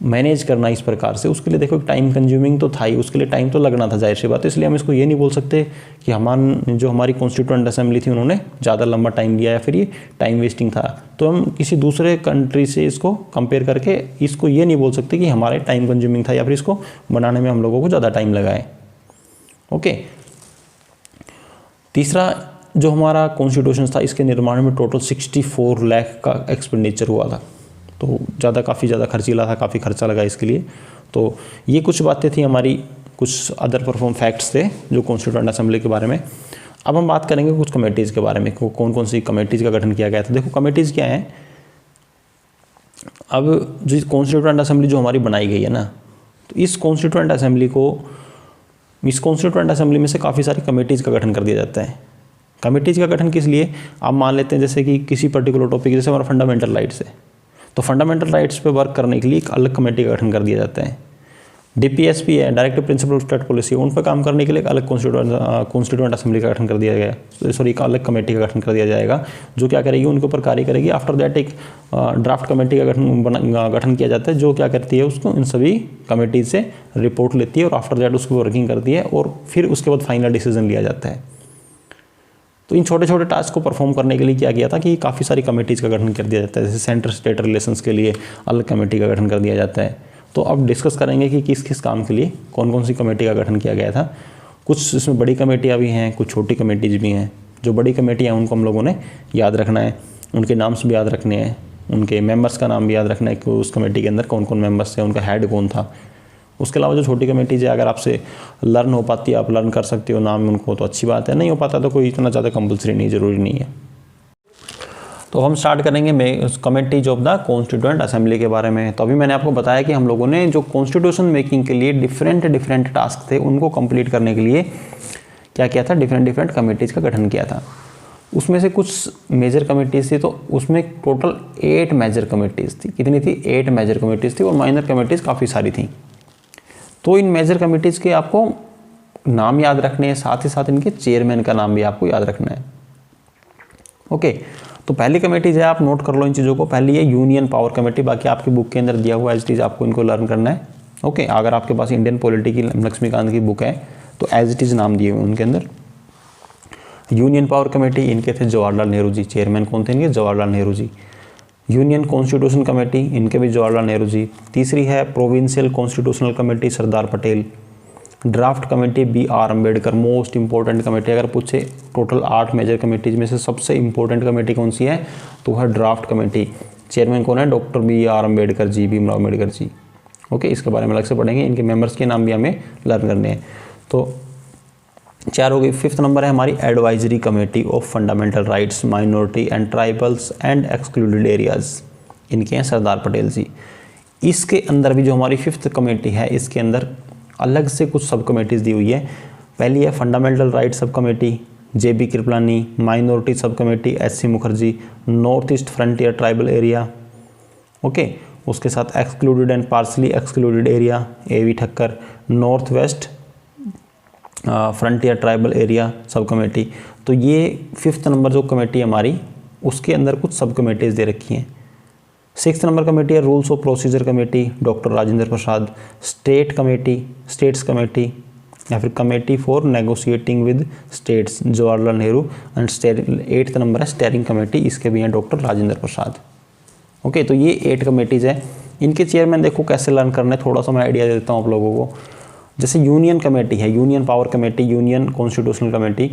मैनेज करना इस प्रकार से, उसके लिए देखो टाइम कंज्यूमिंग तो था ही, उसके लिए टाइम तो लगना था, जाहिर सी बात है। इसलिए हम इसको ये नहीं बोल सकते कि जो हमारी कॉन्स्टिट्यूएंट असेंबली थी उन्होंने ज़्यादा लंबा टाइम लिया या फिर ये टाइम वेस्टिंग था। तो हम किसी दूसरे कंट्री से इसको कंपेयर करके इसको ये नहीं बोल सकते कि हमारे टाइम कंज्यूमिंग था या फिर इसको बनाने में हम लोगों को ज़्यादा टाइम लगा है। ओके, तीसरा जो हमारा कॉन्स्टिट्यूशन था, इसके निर्माण में टोटल 64 लाख का एक्सपेंडिचर हुआ था। तो काफ़ी ज़्यादा खर्चीला था, काफ़ी खर्चा लगा इसके लिए। तो ये कुछ बातें थी हमारी, कुछ अदर परफॉर्म फैक्ट्स थे जो कॉन्स्टिट्यूएंट असेंबली के बारे में। अब हम बात करेंगे कुछ कमेटीज़ के बारे में, कौन कौन सी कमेटीज़ का गठन किया गया था। देखो, कमेटीज़ क्या हैं। अब जो कॉन्स्टिट्यूएंट असेंबली जो हमारी बनाई गई है ना, तो इस कॉन्स्टिट्यूएंट असेंबली में से काफ़ी सारी कमेटीज़ का गठन कर दिया जाता है। कमेटीज़ का गठन किस लिए, आप मान लेते हैं जैसे कि किसी पर्टिकुलर टॉपिक, जैसे हमारा फंडामेंटल राइट्स है, तो फंडामेंटल राइट्स पे वर्क करने के लिए एक अलग कमेटी का गठन कर दिया जाता है। डीपीएसपी है, directive principle of state policy, उन पर काम करने के लिए एक अलग कॉन्स्टिट्यूएंट असेंबली का गठन कर दिया गया, सॉरी एक अलग कमेटी का गठन कर दिया जाएगा, जो क्या करेगी, उनके ऊपर कार्य करेगी। आफ्टर दैट एक ड्राफ्ट कमेटी का गठन किया जाता है, जो क्या करती है, उसको इन सभी कमेटी से रिपोर्ट लेती है और आफ्टर दैट उसको वर्किंग करती है और फिर उसके बाद फाइनल डिसीजन लिया जाता है। तो इन छोटे छोटे टास्क को परफॉर्म करने के लिए क्या किया था कि काफ़ी सारी कमेटीज़ का गठन कर दिया जाता है। जैसे सेंटर स्टेट रिलेशंस के लिए अलग कमेटी का गठन कर दिया जाता है। तो अब डिस्कस करेंगे कि किस किस काम के लिए कौन कौन सी कमेटी का गठन किया गया था। कुछ इसमें बड़ी कमेटियाँ भी हैं, कुछ छोटी कमेटीज़ भी हैं। जो बड़ी कमेटियाँ हैं उनको हम लोगों ने याद रखना है, उनके नाम्स भी याद रखने हैं, उनके मेंबर्स का नाम भी याद रखना है कि उस कमेटी के अंदर कौन कौन मेंबर्स थे, उनका हेड कौन था। उसके अलावा जो छोटी कमेटीज है, अगर आपसे लर्न हो पाती है, आप लर्न कर सकते हो नाम उनको, तो अच्छी बात है। नहीं हो पाता तो कोई इतना ज़्यादा कंपलसरी नहीं, ज़रूरी नहीं है। तो हम स्टार्ट करेंगे committees of the constituent assembly के बारे में। तो अभी मैंने आपको बताया कि हम लोगों ने जो कॉन्स्टिट्यूशन मेकिंग के लिए डिफरेंट टास्क थे, उनको कंप्लीट करने के लिए क्या किया था, डिफरेंट कमेटीज़ का गठन किया था। उसमें से कुछ मेजर कमेटीज़ थी, तो उसमें टोटल 8 मेजर कमेटीज़ थी। कितनी थी, 8 मेजर कमेटीज़ थी और माइनर कमेटीज़ काफ़ी सारी थी। तो इन मेजर कमेटीज़ के आपको नाम याद रखने हैं, साथ ही साथ इनके चेयरमैन का नाम भी आपको याद रखना है। ओके, तो पहली कमेटी जो है आप नोट कर लो इन चीज़ों को। पहली है यूनियन पावर कमेटी, बाकी आपकी बुक के अंदर दिया हुआ एज इट इज़ आपको इनको लर्न करना है। ओके, अगर आपके पास इंडियन पॉलिटी की लक्ष्मीकांत की बुक है तो एज इट इज़ नाम दिए हुए उनके अंदर। यूनियन पावर कमेटी, इनके थे जवाहरलाल नेहरू जी। चेयरमैन कौन थे इनके? Jawaharlal Nehru ji. Union constitution committee, इनके भी जवाहरलाल नेहरू जी। तीसरी है provincial constitutional committee, Sardar Patel. Draft committee BR Ambedkar, most important committee. अगर पूछे टोटल 8 मेजर कमेटीज में से सबसे इंपॉर्टेंट कमेटी कौन सी है तो है ड्राफ्ट कमेटी। चेयरमैन कौन है? Doctor BR Ambedkar ji, Bhimrao Ambedkar ji. Okay, इसके बारे में अलग से पढ़ेंगे, इनके मेंबर्स के नाम भी हमें लर्न करने हैं। तो 4 हो गई। 5th नंबर है हमारी advisory committee of fundamental rights, minority and tribals and excluded areas, इनके हैं सरदार पटेल जी। इसके अंदर भी जो हमारी 5th कमेटी है, इसके अंदर अलग से कुछ सब कमेटीज़ दी हुई है। पहली है fundamental right subcommittee, JB Kripalani. Minority subcommittee, SC Mukherjee. North East Frontier tribal area, okay, उसके साथ excluded and partially excluded area, AV Thakkar. North West Frontier tribal area subcommittee. तो ये 5th नंबर जो committee हमारी, उसके अंदर कुछ सब कमेटीज़ दे रखी हैं। 6th नंबर कमेटी है rules of procedure committee, doctor Rajendra Prasad. State committee, states committee या फिर committee for negotiating with states, Jawaharlal Nehru. And 8th number है स्टेयरिंग कमेटी, इसके भी हैं डॉक्टर राजेंद्र प्रसाद। ओके, तो ये 8 कमेटीज़ हैं। इनके चेयरमैन देखो कैसे लर्न करने, थोड़ा सा मैं आइडिया दे देता हूँ आप लोगों को। जैसे यूनियन कमेटी है, union power committee, union constitutional committee.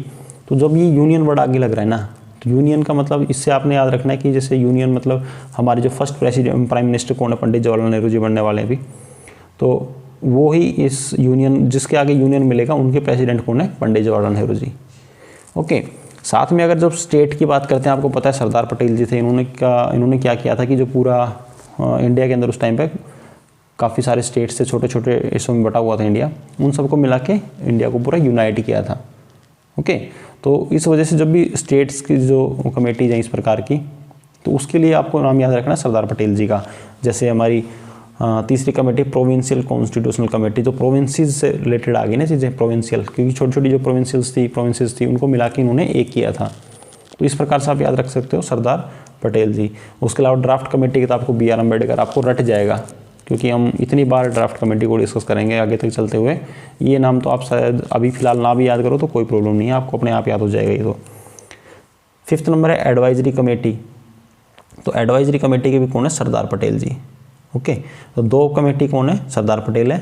तो जब ये यूनियन वर्ड आगे लग रहा है ना, तो यूनियन का मतलब इससे आपने याद रखना है कि जैसे यूनियन मतलब हमारे जो फर्स्ट प्रेसिडेंट प्राइम मिनिस्टर कौन है, पंडित जवाहरलाल नेहरू जी बनने वाले हैं अभी, तो वो ही इस यूनियन, जिसके आगे यूनियन मिलेगा उनके प्रेसिडेंट कौन है? पंडित जवाहरलाल नेहरू जी। ओके, साथ में अगर जब स्टेट की बात करते हैं, आपको पता है सरदार पटेल जी थे, इन्होंने क्या किया था कि जो पूरा इंडिया के अंदर उस टाइम पे काफ़ी सारे स्टेट्स से छोटे छोटे हिस्सों में बटा हुआ था इंडिया, उन सबको मिला के इंडिया को पूरा यूनाइट किया था। ओके, तो इस वजह से जब भी स्टेट्स की जो कमेटीज हैं इस प्रकार की, तो उसके लिए आपको नाम याद रखना है सरदार पटेल जी का। जैसे हमारी तीसरी कमेटी प्रोविंशियल कॉन्स्टिट्यूशनल कमेटी, तो प्रोविंसेस से रिलेटेड आ गई ना चीज़ें, प्रोविंशियल, क्योंकि छोटी छोटी जो प्रोविंसेस थी उनको मिला के इन्होंने एक किया था। तो इस प्रकार से आप याद रख सकते हो सरदार पटेल जी। उसके अलावा ड्राफ्ट कमेटी के तो आपको BR अम्बेडकर आपको रट जाएगा, क्योंकि हम इतनी बार ड्राफ्ट कमेटी को डिस्कस करेंगे आगे तक चलते हुए। ये नाम तो आप शायद अभी फ़िलहाल ना भी याद करो तो कोई प्रॉब्लम नहीं है, आपको अपने आप याद हो जाएगा ये तो। 5th नंबर है एडवाइजरी कमेटी। तो एडवाइजरी कमेटी के भी कौन है? सरदार पटेल जी। ओके, तो 2 कमेटी कौन है? सरदार पटेल है।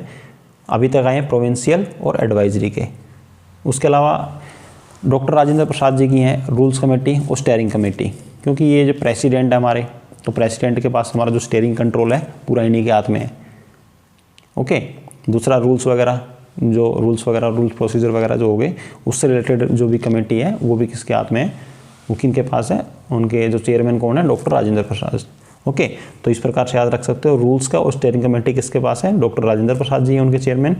अभी तक आए हैं प्रोविंशियल और एडवाइजरी के। उसके अलावा डॉक्टर राजेंद्र प्रसाद जी की हैं रूल्स कमेटी और स्टेयरिंग कमेटी, क्योंकि ये जो प्रेसिडेंट है हमारे, तो प्रेसिडेंट के पास हमारा जो स्टीयरिंग कंट्रोल है पूरा इन्हीं के हाथ में है। ओके, दूसरा रूल्स वगैरह रूल्स प्रोसीजर वगैरह जो हो गए, उससे रिलेटेड जो भी कमेटी है वो भी किसके हाथ में है? वो किन के पास है? उनके जो चेयरमैन कौन है? डॉक्टर राजेंद्र प्रसाद। ओके, तो इस प्रकार से याद रख सकते हो रूल्स का और स्टीयरिंग कमेटी किसके पास है? डॉक्टर राजेंद्र प्रसाद जी हैं उनके चेयरमैन।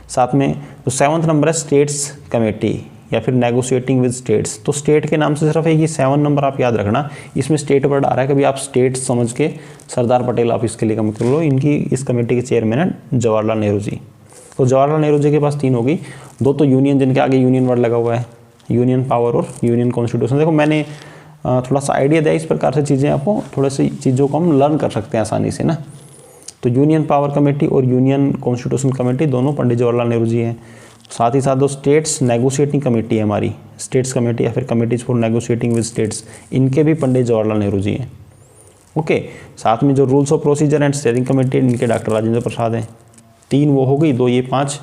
साथ में जो 7th नंबर है स्टेट्स कमेटी या फिर नेगोशिएटिंग विद स्टेट्स। तो स्टेट के नाम से सिर्फ एक ही 7 नंबर आप याद रखना, इसमें स्टेट वर्ड आ रहा है, कभी आप स्टेट समझ के सरदार पटेल आप इसके लिए कम कर लो। इनकी इस कमेटी के चेयरमैन है जवाहरलाल नेहरू जी। तो जवाहरलाल नेहरू जी के पास 3 होगी, 2 तो यूनियन जिनके आगे यूनियन वर्ड लगा हुआ है, यूनियन पावर और यूनियन कॉन्स्टिट्यूशन। देखो मैंने थोड़ा सा आइडिया दिया, इस प्रकार से चीज़ें आपको थोड़ी सी चीज़ों को हम लर्न कर सकते हैं आसानी से ना। तो यूनियन पावर कमेटी और यूनियन कॉन्स्टिट्यूशन कमेटी दोनों पंडित जवाहरलाल नेहरू जी हैं। साथ ही साथ दो स्टेट्स नेगोशिएटिंग कमेटी है हमारी, स्टेट्स कमेटी या फिर committees for negotiating with states, इनके भी पंडित जवाहरलाल नेहरू जी हैं। ओके, साथ में जो rules of procedure and steering committee इनके डॉक्टर राजेंद्र प्रसाद हैं। 3 वो हो गई, 2 ये 5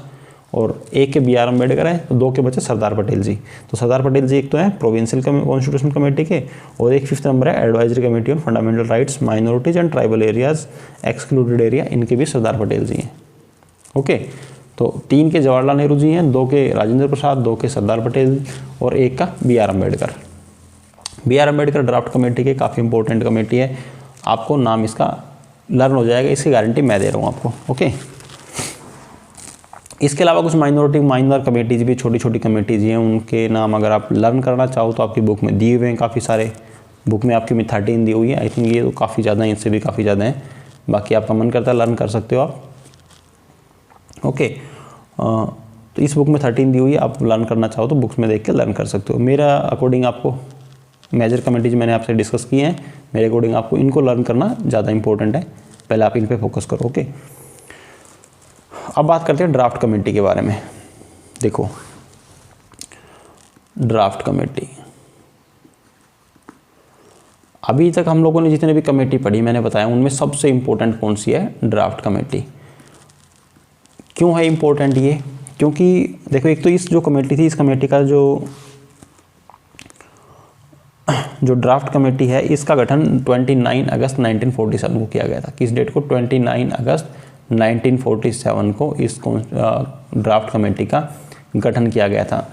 और 1 के BR अम्बेडकर है, तो 2 के बचे सरदार पटेल जी। तो सरदार पटेल जी एक तो है प्रोविंशियल कॉन्स्टिट्यूशन कमेटी के, और एक 5th नंबर है advisory committee on fundamental rights, minorities and tribal areas, excluded area, इनके भी सरदार पटेल जी हैं। ओके, तो 3 के जवाहरलाल नेहरू जी हैं, 2 के राजेंद्र प्रसाद, 2 के सरदार पटेल और 1 का BR Ambedkar. BR Ambedkar draft committee के काफ़ी इंपॉर्टेंट कमेटी है, आपको नाम इसका लर्न हो जाएगा, इसकी गारंटी मैं दे रहा हूँ आपको। ओके, इसके अलावा कुछ माइनर कमेटीज भी, छोटी छोटी कमेटीज हैं, उनके नाम अगर आप लर्न करना चाहो तो आपकी बुक में दिए हुए हैं काफ़ी सारे। बुक में आपकी में 13 दी हुई है, आई थिंक ये तो काफ़ी ज़्यादा है, इससे भी काफ़ी ज़्यादा है, बाकी आपका मन करता है लर्न कर सकते हो आप। ओके, तो इस बुक में 13 दी हुई है, आप लर्न करना चाहो तो बुक्स में देख के लर्न कर सकते हो। मेरा अकॉर्डिंग आपको मेजर कमेटीज मैंने आपसे डिस्कस किए हैं, मेरे अकॉर्डिंग आपको इनको लर्न करना ज़्यादा इंपॉर्टेंट है, पहले आप इन पे फोकस करो। ओके, अब बात करते हैं ड्राफ्ट कमेटी के बारे में। देखो ड्राफ्ट कमेटी, अभी तक हम लोगों ने जितने भी कमेटी पढ़ी मैंने बताया उनमें सबसे इंपॉर्टेंट कौन सी है? Draft committee. क्यों है इंपॉर्टेंट ये? क्योंकि देखो एक तो इस जो कमेटी थी, इस कमेटी का जो ड्राफ्ट कमेटी है इसका गठन 29 अगस्त 1947 को किया गया था। किस डेट को? 29 अगस्त 1947 को इस ड्राफ्ट कमेटी का गठन किया गया था।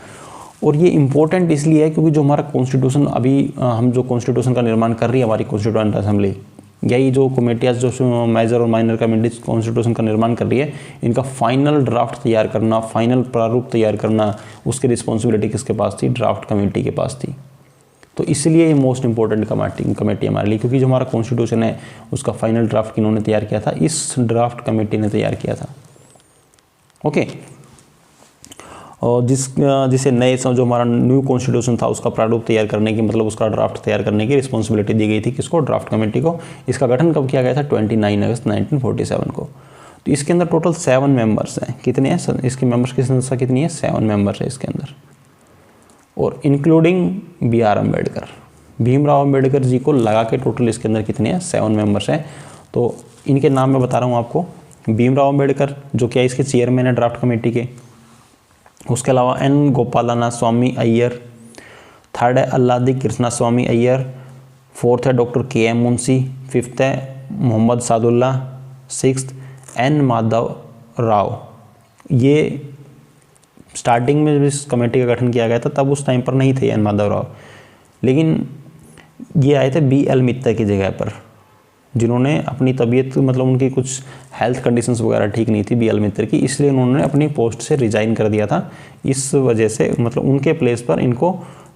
और ये इम्पोर्टेंट इसलिए है क्योंकि जो हमारा कॉन्स्टिट्यूशन अभी हम जो कॉन्स्टिट्यूशन का निर्माण कर रही है हमारी कॉन्स्टिट्यूएंट असेंबली, यही जो कमेटियाँ जो मेजर और माइनर कमेटीज कॉन्स्टिट्यूशन का निर्माण कर रही है, इनका फाइनल ड्राफ्ट तैयार करना, फाइनल प्रारूप तैयार करना, उसकी रिस्पॉन्सिबिलिटी किसके पास थी? ड्राफ्ट कमेटी के पास थी। तो इसलिए ये मोस्ट इंपॉर्टेंट कमेटी हमारे लिए, क्योंकि जो हमारा कॉन्स्टिट्यूशन है उसका फाइनल ड्राफ्ट किन्होंने तैयार किया था? इस ड्राफ्ट कमेटी ने तैयार किया था। ओके, और जिसे नए जो हमारा न्यू कॉन्स्टिट्यूशन था उसका प्रारूप तैयार करने की, मतलब उसका ड्राफ्ट तैयार करने की रिस्पॉन्सिबिलिटी दी गई थी किसको? ड्राफ्ट कमेटी को। इसका गठन कब किया गया था? 29 अगस्त 1947 को। तो इसके अंदर टोटल 7 मेंबर्स हैं। कितने हैं इसके मेंबर्स की संख्या कितनी है? 7 मेंबर्स है इसके अंदर, और इंक्लूडिंग B.R. अम्बेडकर, भीमराव अम्बेडकर जी को लगा के टोटल इसके अंदर कितने हैं? 7 मेंबर्स हैं। तो इनके नाम मैं बता रहा हूँ आपको। भीमराव अम्बेडकर जो क्या इसके चेयरमैन है ड्राफ्ट कमेटी के, उसके अलावा N. गोपालना स्वामी अय्यर, थर्ड है अल्लादी कृष्णा स्वामी अय्यर, फोर्थ है डॉक्टर K.M. मुंशी, फिफ्थ है मोहम्मद सादुल्ला, सिक्स्थ N. माधव राव। ये स्टार्टिंग में जब इस कमेटी का गठन किया गया था तब उस टाइम पर नहीं थे N. माधव राव, लेकिन ये आए थे B.L. मित्तर की जगह पर, जिन्होंने अपनी तबीयत मतलब उनकी कुछ हेल्थ कंडीशंस वगैरह ठीक नहीं थी B.L. मित्तर की, इसलिए उन्होंने अपनी पोस्ट से रिजाइन कर दिया था। इस वजह से मतलब उनके प्लेस पर इनको,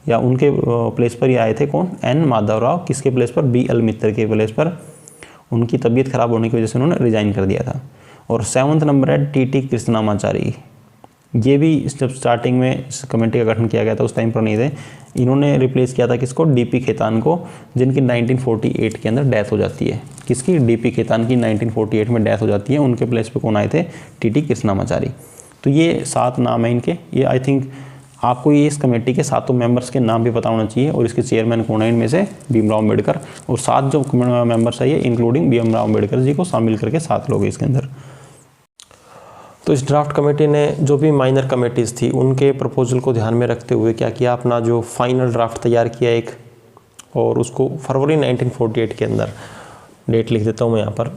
या उनके प्लेस पर ये आए थे कौन? N. माधव राव। किसके प्लेस पर? B.L. मित्तर के प्लेस पर। उनकी तबीयत खराब होने की वजह से उन्होंने रिजाइन कर दिया था। और 7वां नंबर है T.T. कृष्णामाचारी। ये भी जब स्टार्टिंग में इस कमेटी का गठन किया गया था उस टाइम पर नहीं थे, इन्होंने रिप्लेस किया था किसको? D.P. खेतान को, जिनकी 1948 के अंदर डेथ हो जाती है। किसकी? D.P. खेतान की 1948 में डेथ हो जाती है। उनके प्लेस पे कौन आए थे? T.T. कृष्णामाचारी। तो ये 7 नाम है इनके। ये आई थिंक आपको ये इस कमेटी के 7 मेंबर्स के नाम भी पता होना चाहिए, और इसके चेयरमैन कौन है इनमें से? भीमराव अम्बेडकर। और 7 जो मेंबर्स है ये इंक्लूडिंग भीमराव अम्बेडकर जी को शामिल करके 7 लोग हैं इसके अंदर। तो इस ड्राफ्ट कमेटी ने जो भी माइनर कमेटीज़ थी उनके प्रपोजल को ध्यान में रखते हुए क्या किया? अपना जो फाइनल ड्राफ्ट तैयार किया एक, और उसको फरवरी 1948 के अंदर, डेट लिख देता हूँ मैं यहाँ पर,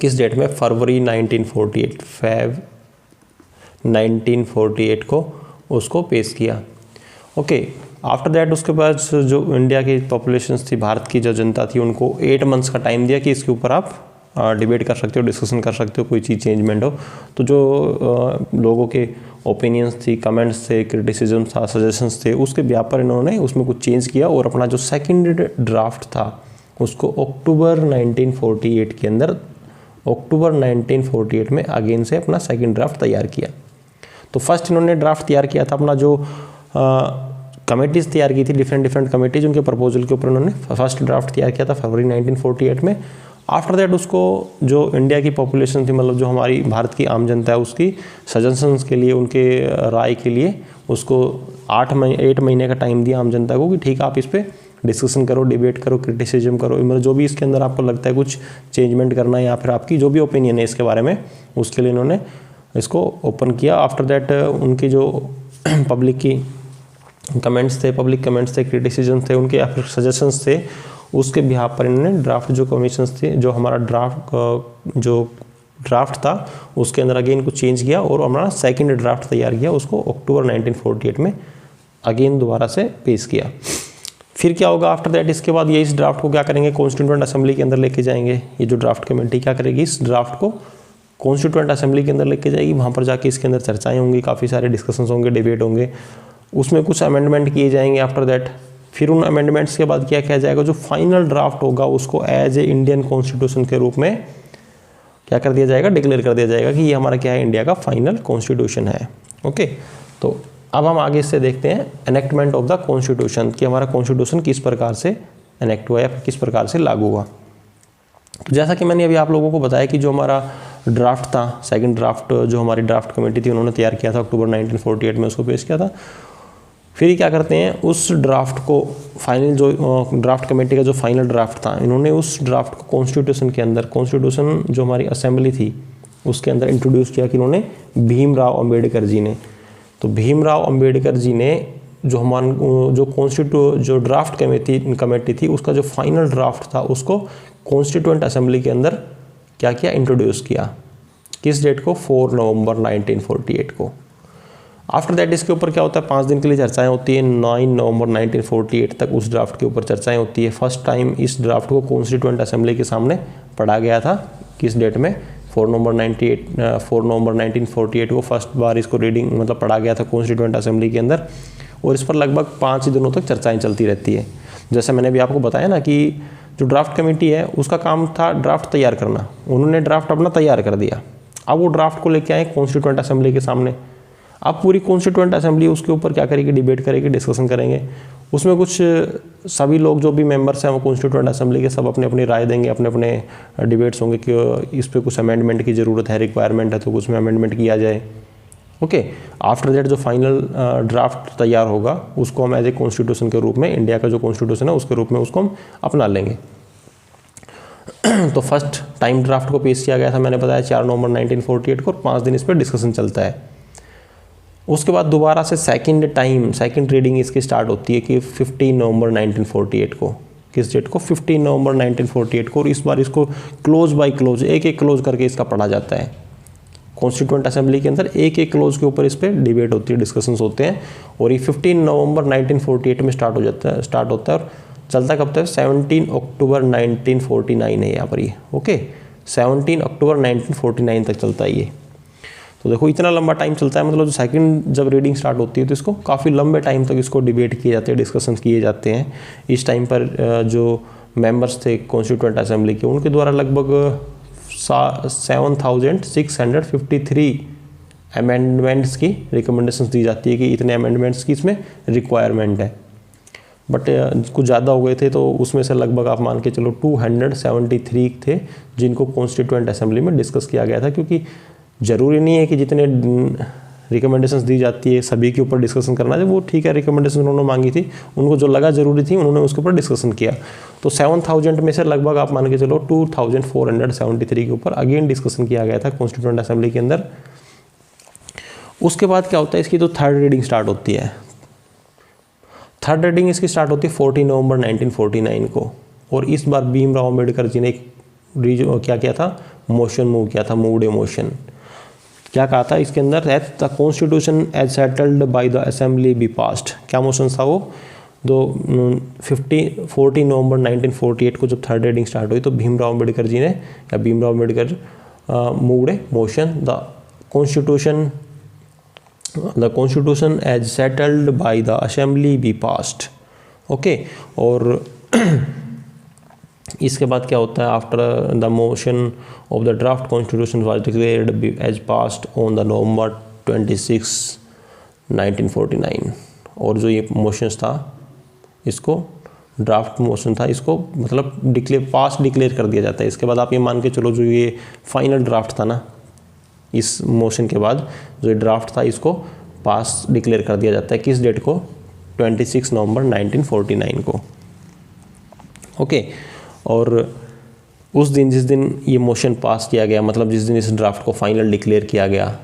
किस डेट में? फरवरी 1948, Feb 1948 को उसको पेश किया। ओके, आफ्टर दैट उसके बाद जो इंडिया की पॉपुलेशन थी, भारत की जो जनता थी, उनको 8 मंथ्स का टाइम दिया कि इसके ऊपर आप डिबेट कर सकते हो, डिस्कशन कर सकते हो, कोई चीज़ चेंजमेंट हो। तो जो लोगों के ओपिनियंस थी, कमेंट्स थे, क्रिटिसिज्म था, सजेशंस थे, उसके ब्याह पर इन्होंने उसमें कुछ चेंज किया, और अपना जो सेकंड ड्राफ्ट था उसको अक्टूबर 1948 के अंदर, अक्टूबर 1948 में अगेन से अपना सेकंड ड्राफ्ट तैयार किया। तो फर्स्ट इन्होंने ड्राफ्ट तैयार किया था, अपना जो कमेटीज़ तैयार की थी, डिफरेंट कमेटीज, उनके प्रपोजल के ऊपर उन्होंने फर्स्ट ड्राफ्ट तैयार किया था फरवरी 1948 में। आफ्टर दैट उसको जो इंडिया की पॉपुलेशन थी, मतलब जो हमारी भारत की आम जनता है, उसकी सजेशंस के लिए, उनके राय के लिए उसको 8 महीने का टाइम दिया आम जनता को कि ठीक है आप इस पर डिस्कशन करो, डिबेट करो, क्रिटिसिज्म करो, मतलब जो भी इसके अंदर आपको लगता है कुछ चेंजमेंट करना है, या फिर आपकी जो भी ओपिनियन है इसके बारे में, उसके लिए इन्होंने इसको ओपन किया। आफ्टर दैट उनकी जो पब्लिक की कमेंट्स थे, पब्लिक कमेंट्स थे, क्रिटिसिज्म थे उनके, या फिर सजेशंस थे, उसके बिहाफ पर इन्होंने ड्राफ्ट जो कमीशंस थे, जो हमारा ड्राफ्ट था उसके अंदर अगेन कुछ चेंज किया, और हमारा सेकंड ड्राफ्ट तैयार किया, उसको अक्टूबर 1948 में अगेन दोबारा से पेश किया। फिर क्या होगा आफ्टर दैट? इसके बाद ये इस ड्राफ्ट को क्या करेंगे? कॉन्स्टिट्यूएंट असेंबली के अंदर लेके जाएंगे। ये जो ड्राफ्ट कमेटी क्या करेगी? इस ड्राफ्ट को कॉन्स्टिट्यूएंट असेंबली के अंदर लेके जाएगी। वहाँ पर जाके इसके अंदर चर्चाएँ होंगी, काफ़ी सारे डिस्कशंस होंगे, डिबेट होंगे, उसमें कुछ अमेंडमेंट किए जाएंगे। आफ्टर दैट फिर उन अमेंडमेंट्स के बाद क्या किया जाएगा? जो फाइनल ड्राफ्ट होगा उसको एज ए इंडियन कॉन्स्टिट्यूशन के रूप में क्या कर दिया जाएगा? डिक्लेयर कर दिया जाएगा कि ये हमारा क्या है? इंडिया का फाइनल कॉन्स्टिट्यूशन है। ओके, तो अब हम आगे इससे देखते हैं एनेक्टमेंट ऑफ द कॉन्स्टिट्यूशन, कि हमारा कॉन्स्टिट्यूशन किस प्रकार से एनेक्ट हुआ या किस प्रकार से लागू हुआ। तो जैसा कि मैंने अभी आप लोगों को बताया कि जो हमारा ड्राफ्ट था, सेकंड ड्राफ्ट जो हमारी ड्राफ्ट कमेटी थी उन्होंने तैयार किया था, अक्टूबर 1948 में उसको पेश किया था। फिर ये क्या करते हैं, उस ड्राफ्ट को फाइनल जो ड्राफ्ट कमेटी का जो फाइनल ड्राफ्ट था, इन्होंने उस ड्राफ्ट को कॉन्स्टिट्यूशन के अंदर, कॉन्स्टिट्यूशन जो हमारी असेंबली थी उसके अंदर इंट्रोड्यूस किया कि इन्होंने भीमराव अंबेडकर जी ने। तो भीमराव अंबेडकर जी ने जो ड्राफ्ट कमेटी थी उसका जो फाइनल ड्राफ्ट था उसको कॉन्स्टिट्यूएंट असेंबली के अंदर क्या किया, इंट्रोड्यूस किया। किस डेट को, 4 नवंबर 1948 को। आफ्टर दैट इसके ऊपर क्या होता है, 5 दिन के लिए चर्चाएं होती है। 9 नवंबर 1948 तक उस ड्राफ्ट के ऊपर चर्चाएं होती है। फर्स्ट टाइम इस ड्राफ्ट को कॉन्स्टिट्यूएंट असेंबली के सामने पढ़ा गया था। किस डेट में, 4 नवंबर 1948 को फर्स्ट बार इसको रीडिंग मतलब पढ़ा गया था कॉन्स्टिट्यूएंट असेंबली के अंदर। और इस पर लगभग 5 दिनों तक चर्चाएं चलती रहती है। जैसे मैंने भी आपको बताया ना कि जो ड्राफ्ट कमेटी है उसका काम था ड्राफ्ट तैयार करना। उन्होंने ड्राफ्ट अपना तैयार कर दिया। अब वो ड्राफ्ट को लेके आए कॉन्स्टिट्यूएंट असेंबली के सामने। अब पूरी कॉन्स्टिट्यूएंट असेंबली उसके ऊपर क्या करेगी, डिबेट करेगी, डिस्कशन करेंगे। उसमें कुछ सभी लोग जो भी मेंबर्स हैं वो कॉन्स्टिट्यूएंट असेंबली के सब अपने अपनी राय देंगे, अपने अपने डिबेट्स होंगे कि इस पर कुछ अमेंडमेंट की ज़रूरत है, रिक्वायरमेंट है तो कुछ में अमेंडमेंट किया जाए। ओके, आफ्टर दैट जो फाइनल ड्राफ्ट तैयार होगा उसको हम एज ए कॉन्स्टिट्यूशन के रूप में, इंडिया का जो कॉन्स्टिट्यूशन है उसके रूप में उसको हम अपना लेंगे। तो फर्स्ट टाइम ड्राफ्ट को पेश किया गया था, मैंने बताया 4 नवंबर 1948 को, और 5 दिन इस पर डिस्कशन चलता है। उसके बाद दोबारा से सेकंड रीडिंग इसकी स्टार्ट होती है कि 15 नवंबर 1948 को। किस डेट को, 15 नवंबर 1948 को। और इस बार इसको क्लोज बाय क्लोज, एक एक क्लोज करके इसका पढ़ा जाता है। कॉन्स्टिट्यूएंट असेंबली के अंदर एक एक क्लोज के ऊपर इस पर डिबेट होती है, डिस्कशंस होते हैं। और ये 15 नवंबर 1948 में स्टार्ट होता है और चलता कब तक, 17 अक्टूबर 1949 है यहाँ पर ये। ओके, 17 अक्टूबर 1949 तक चलता है ये। तो देखो इतना लंबा टाइम चलता है, मतलब जो सेकंड जब रीडिंग स्टार्ट होती है तो इसको काफ़ी लंबे टाइम तक इसको डिबेट किए जाते हैं, डिस्कशन किए जाते हैं। इस टाइम पर जो मेंबर्स थे कॉन्स्टिट्यूएंट असेंबली के, उनके द्वारा लगभग 7653 अमेंडमेंट्स की रिकमेंडेशंस दी जाती है कि इतने अमेंडमेंट्स की इसमें रिक्वायरमेंट है। बट कुछ ज़्यादा हो गए थे तो उसमें से लगभग आप मान के चलो 273 थे जिनको कॉन्स्टिट्यूएंट असेंबली में डिस्कस किया गया था। क्योंकि ज़रूरी नहीं है कि जितने रिकमेंडेशंस दी जाती है सभी के ऊपर डिस्कशन करना है, वो ठीक है, रिकमेंडेशन उन्होंने मांगी थी, उनको जो लगा ज़रूरी थी उन्होंने उसके ऊपर डिस्कशन किया। तो 7000 में से लगभग आप मान के चलो 2473 के ऊपर अगेन डिस्कशन किया गया था कॉन्स्टिट्यूएंट असेंबली के अंदर। उसके बाद क्या होता है, इसकी तो थर्ड रीडिंग स्टार्ट होती है। थर्ड रीडिंग इसकी स्टार्ट होती है 14 नवंबर 1949 को। और इस बार भीमराव अम्बेडकर जी ने क्या किया था, मोशन मूव किया था, मूव्ड ए मोशन। क्या कहा था इसके अंदर, that the constitution as settled by the assembly be passed. क्या मोशन था वो, 14 नवंबर 1948 को जब थर्ड रीडिंग स्टार्ट हुई तो भीमराव अम्बेडकर जी ने, या Bhimrao Ambedkar moved a motion, the constitution as settled by the assembly be passed. Okay, और इसके बाद क्या होता है, after the motion of the draft constitution was declared as passed on the November 26, 1949। और जो ये मोशंस था, इसको ड्राफ्ट मोशन था, इसको मतलब डिक्लेयर कर दिया जाता है। इसके बाद आप ये मान के चलो जो ये फाइनल ड्राफ्ट था ना, इस मोशन के बाद जो ड्राफ्ट था इसको पास डिक्लेयर कर दिया जाता है। किस डेट को, 26 नवंबर 1949 को। ओके, और उस दिन जिस दिन ये मोशन पास किया गया, मतलब जिस दिन इस ड्राफ्ट को फाइनल डिक्लेयर किया गया,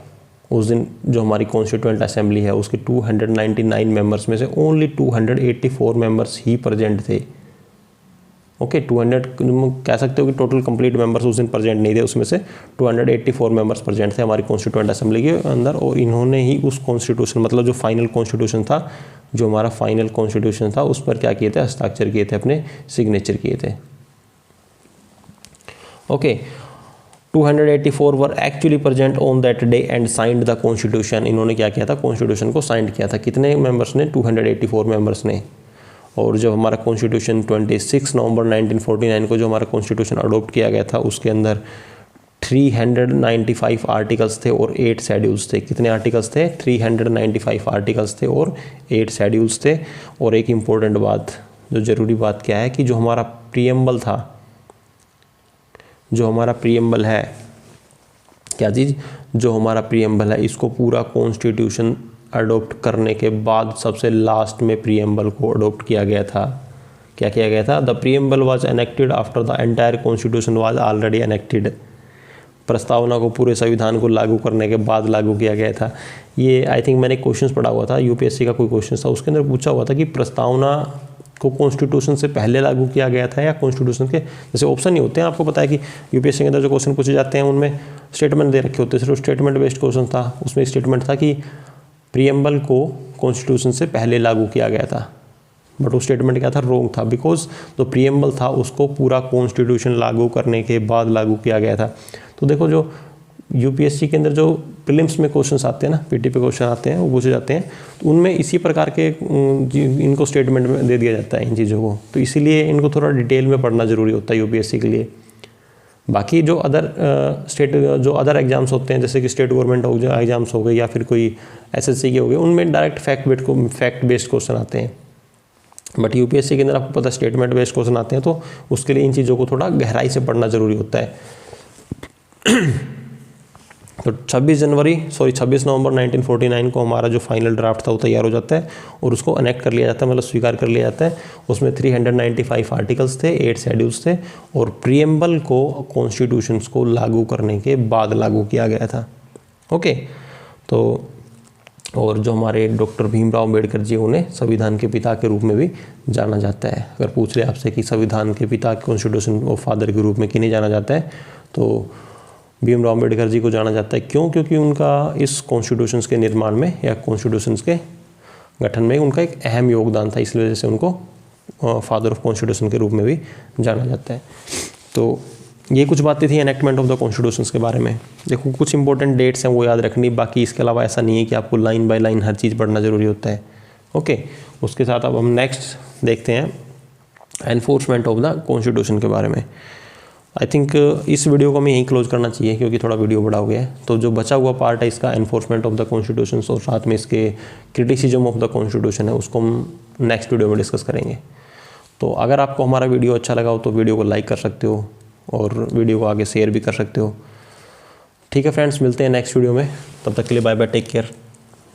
उस दिन जो हमारी कॉन्स्टिट्यूएंट असेंबली है उसके 299 मेंबर्स में से ओनली 284 मेंबर्स ही प्रेजेंट थे। ओके, 200 कह सकते हो कि टोटल कंप्लीट मेंबर्स उस दिन प्रेजेंट नहीं थे, उसमें से 284 मेंबर्स प्रेजेंट थे हमारी कॉन्स्टिट्यूएंट असेंबली के अंदर। और इन्होंने ही उस कॉन्स्टिट्यूशन, मतलब जो फाइनल कॉन्स्टिट्यूशन था, जो हमारा फाइनल कॉन्स्टिट्यूशन था, उस पर क्या किए थे, हस्ताक्षर किए थे, अपने सिग्नेचर किए थे। Okay, 284 were actually present on that day and signed the constitution. इन्होंने क्या किया था, कॉन्स्टिट्यूशन को साइन किया था। कितने मेंबर्स ने, 284 मेंबर्स ने। और जब हमारा कॉन्स्टिट्यूशन 26 नवंबर 1949 को जो हमारा कॉन्स्टिट्यूशन अडोप्ट किया गया था, उसके अंदर 395 आर्टिकल्स थे और 8 शेड्यूल्स थे। कितने आर्टिकल्स थे? 395 आर्टिकल्स थे और 8 शेड्यूल्स थे। और एक इम्पोर्टेंट बात, जो ज़रूरी बात क्या है कि जो हमारा प्रीएम्बल था, जो हमारा प्रीएम्बल है, क्या चीज़, जो हमारा प्रीएम्बल है, इसको पूरा कॉन्स्टिट्यूशन अडोप्ट करने के बाद सबसे लास्ट में प्रीएम्बल को अडोप्ट किया गया था। क्या किया गया था? The preamble was enacted after the entire constitution was already enacted. प्रस्तावना को पूरे संविधान को लागू करने के बाद लागू किया गया था। ये आई थिंक मैंने क्वेश्चन पढ़ा हुआ था, यूपीएससी का कोई क्वेश्चन था, उसके अंदर पूछा हुआ था कि प्रस्तावना को कॉन्स्टिट्यूशन से पहले लागू किया गया था या कॉन्स्टिट्यूशन के, जैसे ऑप्शन नहीं होते हैं, आपको पता है कि यूपीएससी के अंदर जो क्वेश्चन पूछे जाते हैं उनमें स्टेटमेंट दे रखे होते हैं, सिर्फ स्टेटमेंट बेस्ड क्वेश्चन था। उसमें स्टेटमेंट था कि प्रीएम्बल को कॉन्स्टिट्यूशन से पहले लागू किया गया था, बट वो स्टेटमेंट क्या था? रॉन्ग था, बिकॉज जो प्रीएम्बल था उसको पूरा कॉन्स्टिट्यूशन लागू करने के बाद लागू किया गया था। तो देखो, जो यूपीएससी के अंदर जो प्रीलिम्स में क्वेश्चंस आते हैं ना, पीटी पे क्वेश्चन आते हैं, वो पूछे जाते हैं, तो उनमें इसी प्रकार के इनको स्टेटमेंट में दे दिया जाता है इन चीज़ों को। तो इसीलिए इनको थोड़ा डिटेल में पढ़ना ज़रूरी होता है यूपीएससी के लिए। बाकी जो अदर एग्जाम्स होते हैं, जैसे कि स्टेट गवर्नमेंट एग्जाम्स हो गए या फिर कोई एसएससी के हो गए, उनमें डायरेक्ट फैक्ट बेस्ड क्वेश्चन आते हैं। बट यूपीएससी के अंदर आपको पता स्टेटमेंट बेस्ड क्वेश्चन आते हैं, तो उसके लिए इन चीज़ों को थोड़ा गहराई से पढ़ना ज़रूरी होता है। तो 26 नवंबर 1949 को हमारा जो फाइनल ड्राफ्ट था वो तैयार हो जाता है और उसको अनेक्ट कर लिया जाता है, मतलब स्वीकार कर लिया जाता है। उसमें 395 आर्टिकल्स थे, 8 शेड्यूल्स थे और प्रीएम्बल को कॉन्स्टिट्यूशंस को लागू करने के बाद लागू किया गया था। ओके, तो और जो हमारे डॉक्टर भीमराव अम्बेडकर जी, उन्हें संविधान के पिता के रूप में भी जाना जाता है। अगर पूछ रहे आपसे कि संविधान के पिता, कॉन्स्टिट्यूशन ऑफ फादर के रूप में किन्हें जाना जाता है, तो भीमराव अम्बेडकर जी को जाना जाता है। क्यों? क्योंकि उनका इस कॉन्स्टिट्यूशंस के निर्माण में या कॉन्स्टिट्यूशंस के गठन में उनका एक अहम योगदान था, इसलिए वजह से उनको फादर ऑफ कॉन्स्टिट्यूशन के रूप में भी जाना जाता है। तो ये कुछ बातें थी एनेक्टमेंट ऑफ द कॉन्स्टिट्यूशंस के बारे में। देखो, कुछ इंपॉर्टेंट डेट्स हैं वो याद रखनी, बाकी इसके अलावा ऐसा नहीं है कि आपको लाइन बाय लाइन हर चीज़ पढ़ना ज़रूरी होता है। ओके, उसके साथ अब हम नेक्स्ट देखते हैं एनफोर्समेंट ऑफ द कॉन्स्टिट्यूशन के बारे में। आई थिंक इस वीडियो को हमें यहीं क्लोज करना चाहिए क्योंकि थोड़ा वीडियो बड़ा हो गया है। तो जो बचा हुआ पार्ट है इसका एनफोर्समेंट ऑफ द कॉन्स्टिट्यूशन और साथ में इसके क्रिटिसिज्म ऑफ द कॉन्स्टिट्यूशन है, उसको हम नेक्स्ट वीडियो में डिस्कस करेंगे। तो अगर आपको हमारा वीडियो अच्छा लगा हो तो वीडियो को लाइक कर सकते हो और वीडियो को आगे शेयर भी कर सकते हो। ठीक है फ्रेंड्स, मिलते हैं नेक्स्ट वीडियो में, तब तक के लिए बाय बाय, टेक केयर।